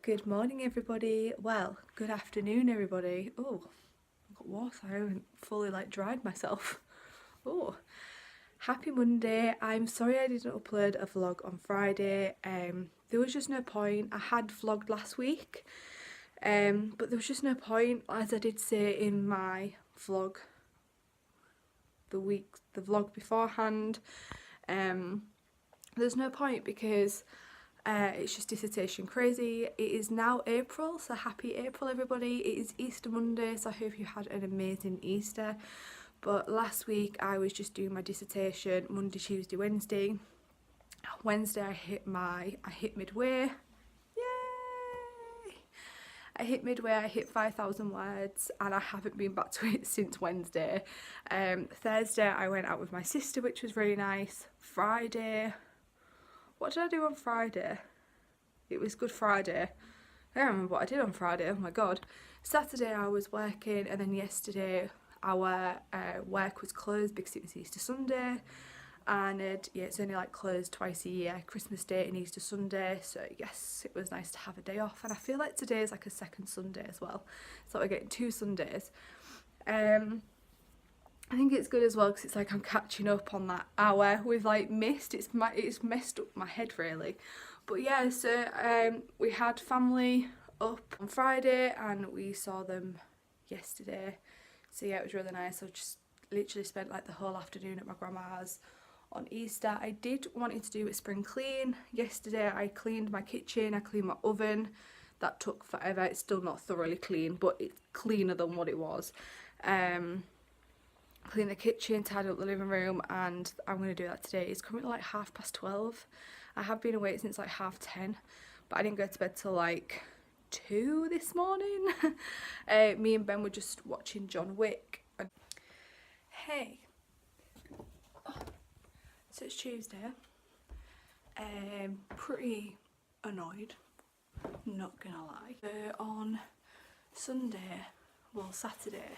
Good morning everybody, well, good afternoon everybody. Oh, I've got water, I haven't fully dried myself. Oh, happy Monday. I'm sorry I didn't upload a vlog on Friday. There was just no point. I had vlogged last week, but there was just no point, as I did say in my vlog, the vlog beforehand. There's no point because it's just dissertation crazy. It is now April, so happy April everybody. It is Easter Monday, so I hope you had an amazing Easter. But last week I was just doing my dissertation Monday, Tuesday, Wednesday. Wednesday I hit midway. Yay! I hit midway, I hit 5,000 words and I haven't been back to it since Wednesday. Thursday I went out with my sister, which was really nice. Friday, what did I do on Friday? It was Good Friday. I don't remember what I did on Friday, oh my god. Saturday I was working, and then yesterday our work was closed because it was Easter Sunday. And yeah, it's only closed twice a year, Christmas Day and Easter Sunday, so yes, it was nice to have a day off. And I feel like today is like a second Sunday as well, so we're getting 2 Sundays. I think it's good as well because it's like I'm catching up on that hour we've missed. It's messed up my head really. But yeah, so we had family up on Friday and we saw them yesterday. So yeah, it was really nice. I just literally spent the whole afternoon at my grandma's on Easter. I did want to do a spring clean. Yesterday I cleaned my kitchen, I cleaned my oven. That took forever. It's still not thoroughly clean, but it's cleaner than what it was. Clean the kitchen, tidy up the living room, and I'm going to do that today. It's currently 12:30. I have been awake since 10:30, but I didn't go to bed till 2 this morning. Me and Ben were just watching John Wick. Hey, so it's Tuesday. Pretty annoyed, not gonna lie. On Saturday,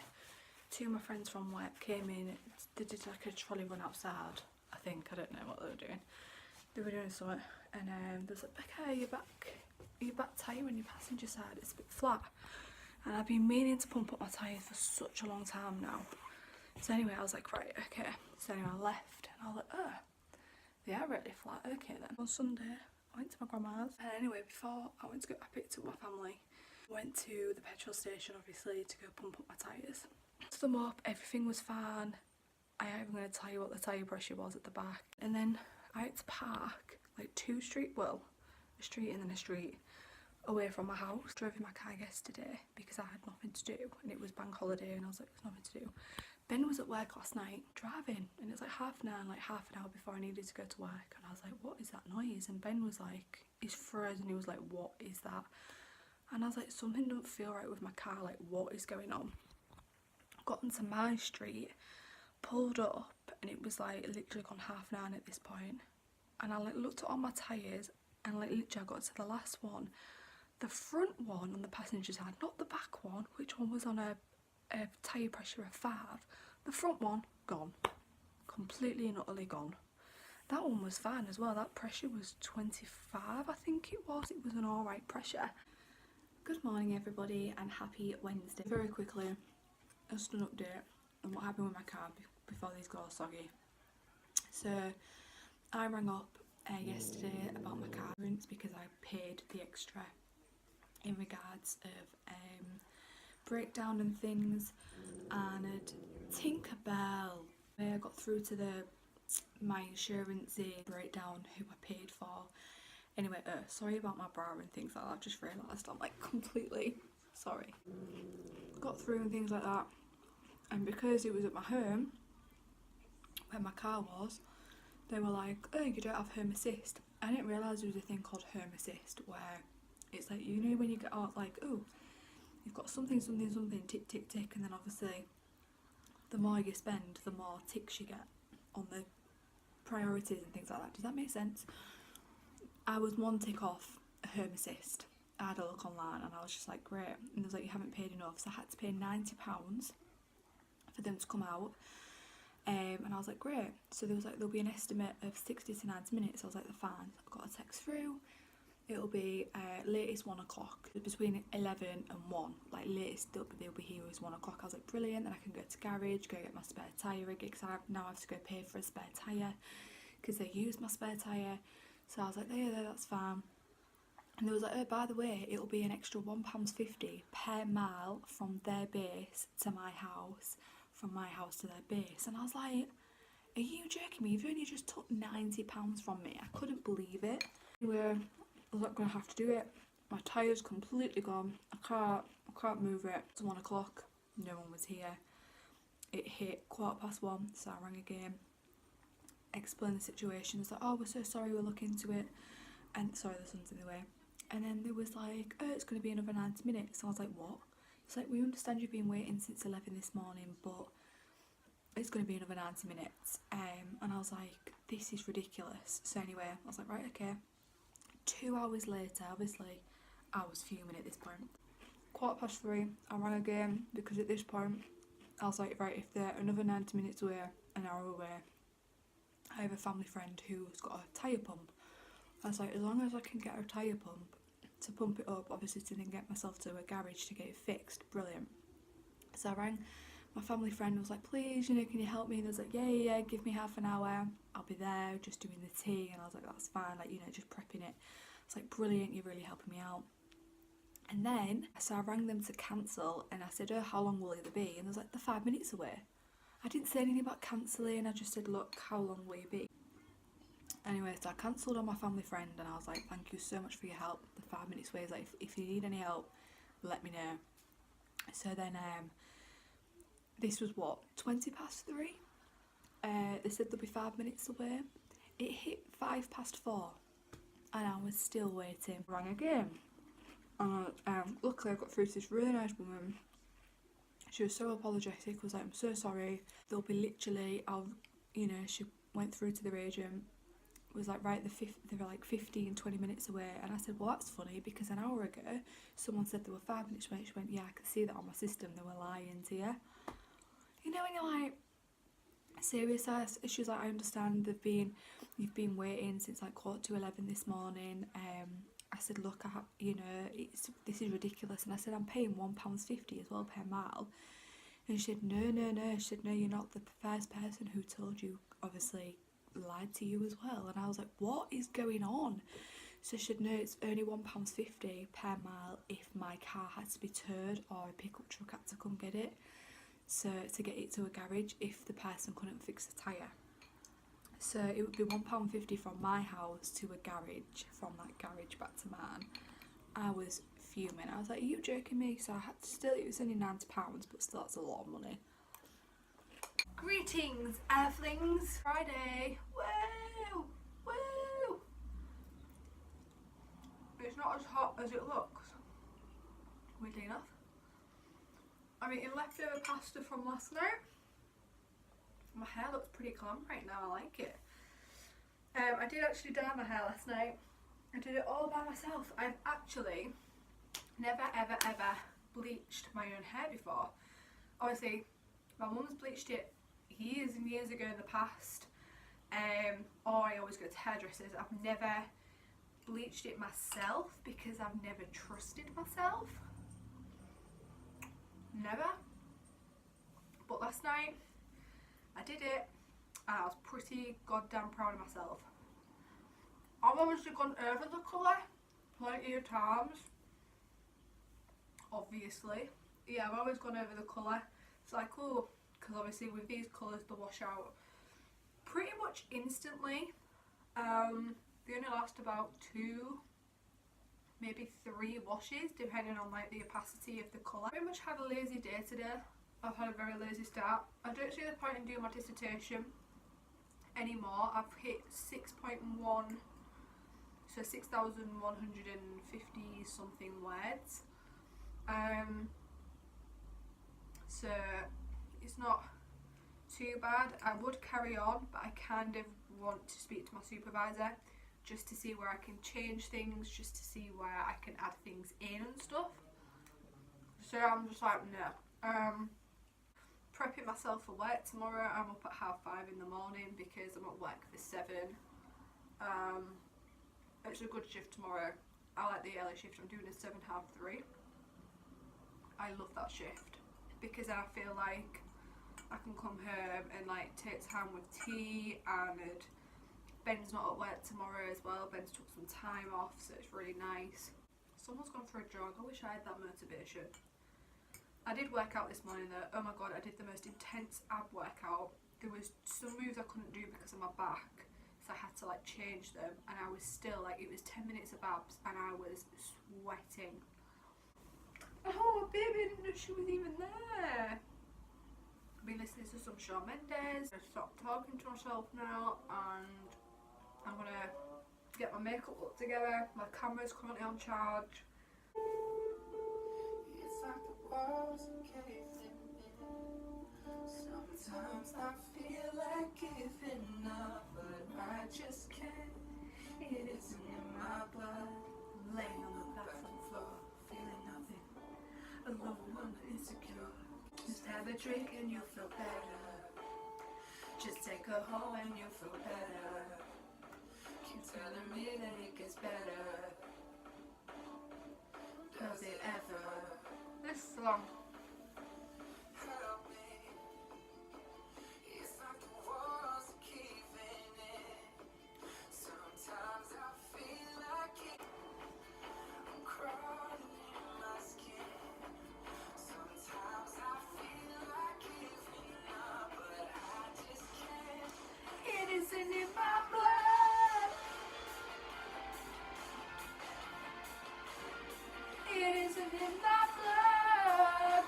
2 of my friends from work came in. They did a trolley run outside, I think. I don't know what they were doing. They were doing something, and they was like, Becca, your back tyre on your passenger side, it's a bit flat. And I've been meaning to pump up my tyres for such a long time now. So anyway, I was like, right, okay. So anyway, I left, and I was like, oh, they are really flat, okay then. On Sunday, I went to my grandma's, and anyway, before I went to go, I picked up my family. Went to the petrol station, obviously, to go pump up my tyres. Put them up, everything was fine. I am even going to tell you what the tyre pressure was at the back. And then I had to park a street and then a street away from my house. Drove in my car yesterday because I had nothing to do, and it was bank holiday and I was like, there's nothing to do. Ben was at work last night driving, and it's 9:30, half an hour before I needed to go to work, and I was like, what is that noise? And Ben was like, he's frozen, he was like, what is that? And I was like, something don't feel right with my car, what is going on? Got onto my street, pulled up, and it was literally gone 9:30 at this point. And I looked at all my tyres, and literally I got to the last one. The front one on the passenger side, not the back one, which one was on a tyre pressure of 5. The front one, gone. Completely and utterly gone. That one was fine as well. That pressure was 25, I think it was. It was an alright pressure. Good morning everybody and happy Wednesday. Very quickly, just an update on what happened with my car before these go soggy. So I rang up yesterday about my car insurance because I paid the extra in regards of breakdown and things, and Tinkerbell. I got through to my insurance breakdown who I paid for. Anyway, sorry about my bra and things like that. I've just realised I'm completely sorry. Got through and things like that, and because it was at my home where my car was, they were like, oh, you don't have home assist. I didn't realise there was a thing called home assist where it's you know when you get out oh, you've got something, tick, tick, tick, and then obviously the more you spend, the more ticks you get on the priorities and things like that. Does that make sense? I was 1 tick off home assist. I had a look online and I was just great. And they was you haven't paid enough, so I had to pay £90 for them to come out. And I was like, great. So there was there'll be an estimate of 60 to 90 minutes. I was like, they're fine. I got a text through. it'll be latest 1 o'clock, between 11 and 1, like latest they'll be here is 1 o'clock. I was like, brilliant, then I can go to garage, go get my spare tyre rig, because I now have to go pay for a spare tyre because they use my spare tyre. So I was like, yeah, that's fine. And they was like, oh, by the way, it'll be an extra £1.50 per mile from their base to my house, from my house to their base. And I was like, are you joking me? You've only just took £90 from me. I couldn't believe it. Anyway, I was not going to have to do it. My tyre's completely gone. I can't move it. It's 1 o'clock. No one was here. It hit 1:15, so I rang again. Explained the situation. It's like, oh, we're so sorry, we'll look into it. And sorry, the sun's in the way. And then there was like, oh, it's going to be another 90 minutes. So I was like, what? It's like, we understand you've been waiting since 11 this morning, but it's going to be another 90 minutes. And I was like, this is ridiculous. So anyway, I was like, right, okay. 2 hours later, obviously, I was fuming at this point. 3:15, I rang again, because at this point, I was like, right, if they're another 90 minutes away, an hour away, I have a family friend who's got a tyre pump. I was like, as long as I can get a tyre pump to pump it up, obviously to then get myself to a garage to get it fixed, brilliant. So I rang my family friend and was like, please, you know, can you help me? And they was like, yeah, give me half an hour, I'll be there, just doing the tea. And I was like, that's fine, like, you know, just prepping it. It's like, brilliant, you're really helping me out. And then, so I rang them to cancel, and I said, oh, how long will it be? And they was like, they're 5 minutes away. I didn't say anything about cancelling, I just said, look, how long will you be? Anyway, so I cancelled on my family friend, and I was like, thank you so much for your help. The 5 minutes away is like, if you need any help, let me know. So then, this was what, 3:20? They said they'll be 5 minutes away. It hit 4:05, and I was still waiting. Rang again. Luckily I got through to this really nice woman. She was so apologetic, was like, I'm so sorry, they'll be literally, she went through to the agent, was like, right, they were like 15-20 minutes away. And I said, well, that's funny, because an hour ago someone said they were 5 minutes away. She went, yeah, I can see that on my system, they were lying to you. You know, when you're like, serious? She was like, I understand you've been waiting since like 11:15 this morning. I said, look, this is ridiculous. And I said, I'm paying £1.50 as well per mile. And she said, no. She said, no, you're not the first person who told you, obviously lied to you as well. And I was like, what is going on? So she said, no, it's only £1.50 per mile if my car had to be towed or a pickup truck had to come get it. So to get it to a garage if the person couldn't fix the tyre. So it would be £1.50 from my house to a garage, from that garage back to mine. I was fuming. I was like, are you joking me? So I had to still, it was only £90, but still that's a lot of money. Greetings, Earthlings! Friday! Woo! Woo! It's not as hot as it looks, weirdly enough. I'm eating leftover pasta from last night. My hair looks pretty calm right now, I like it. I did actually dye my hair last night. I did it all by myself. I've actually never ever bleached my own hair before. Obviously, my mum's bleached it years and years ago in the past, or I always go to hairdressers. I've never bleached it myself because I've never trusted myself. Never. But last night I did it and I was pretty goddamn proud of myself. I've obviously gone over the colour plenty of times, obviously. Yeah, I've always gone over the colour. It's like, oh, because obviously with these colours they wash out pretty much instantly. They only last about 2, maybe 3 washes depending on like the opacity of the colour. I pretty much had a lazy day today. I've had a very lazy start. I don't see the point in doing my dissertation anymore. I've hit 6.1, so 6,150 something words. So it's not too bad. I would carry on, but I kind of want to speak to my supervisor just to see where I can change things, just to see where I can add things in and stuff. So I'm just like, no. Prepping myself for work tomorrow. I'm up at 5:30 in the morning because I'm at work for 7. It's a good shift tomorrow. I like the early shift. I'm doing a 7 half 3. I love that shift because I feel like I can come home and like take time with tea, and Ben's not at work tomorrow as well. Ben's took some time off, so it's really nice. Someone's gone for a jog. I wish I had that motivation. I did work out this morning though. Oh my god, I did the most intense ab workout. There was some moves I couldn't do because of my back, so I had to like change them, and I was still like, it was 10 minutes of abs and I was sweating. Oh baby, I didn't know she was even there. I've been listening to some Shawn Mendes. I stopped talking to myself now, and I'm gonna get my makeup look together. My camera's currently on charge. It's like the walls are caving in. Sometimes I feel like giving up, but I just can't. It isn't in my blood. I'm laying on the bathroom floor, feeling nothing. Alone, insecure. Just have a drink and you'll feel better. Just take her home and you'll feel better. Keep telling me that it gets better. Does it ever? This song. Help me. It's like the walls are caving in. Sometimes I feel like it. I'm crawling in my skin. Sometimes I feel like giving up, but I just can't. It isn't in my blood. It isn't in my blood.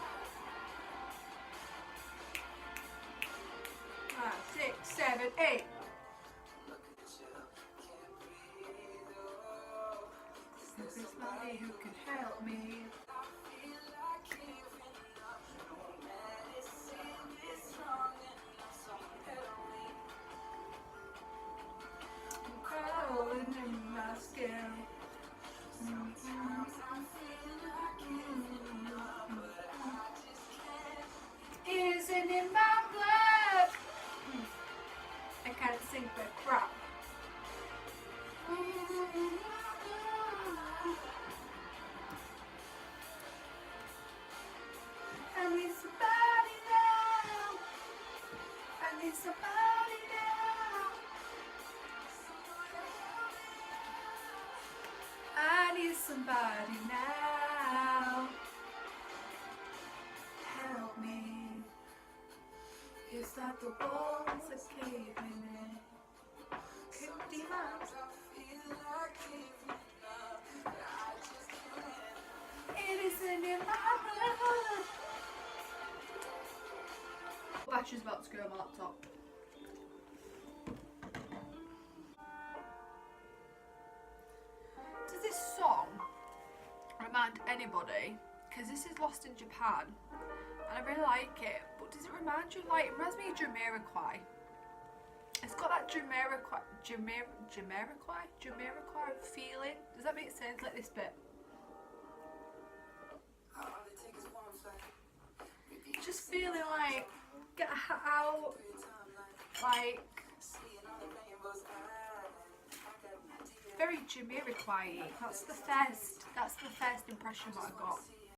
5, 6, 7, 8. Look at you, can't breathe. Oh, there's somebody who can help me. I feel like giving up. No medicine is strong enough, so help me. I'm crawling in my skin. Sometimes I feel like giving up, but I just can't. It isn't in my blood. I can't sing for crap. I need somebody now. I need somebody now. I need somebody now. Help me. It's like the walls are caving in. Sometimes I feel like giving up, but I just can't. It isn't in my blood. Battery's about to go on my laptop. Does this song remind anybody? Because this is Lost in Japan, and I really like it. But does it remind you? Like, it reminds me of Jamiroquai. It's got that Jamiroquai feeling. Does that make sense? Like this bit. Just feeling like, get a hat out, like, very Jamiroquai-y. That's the first impression that I got.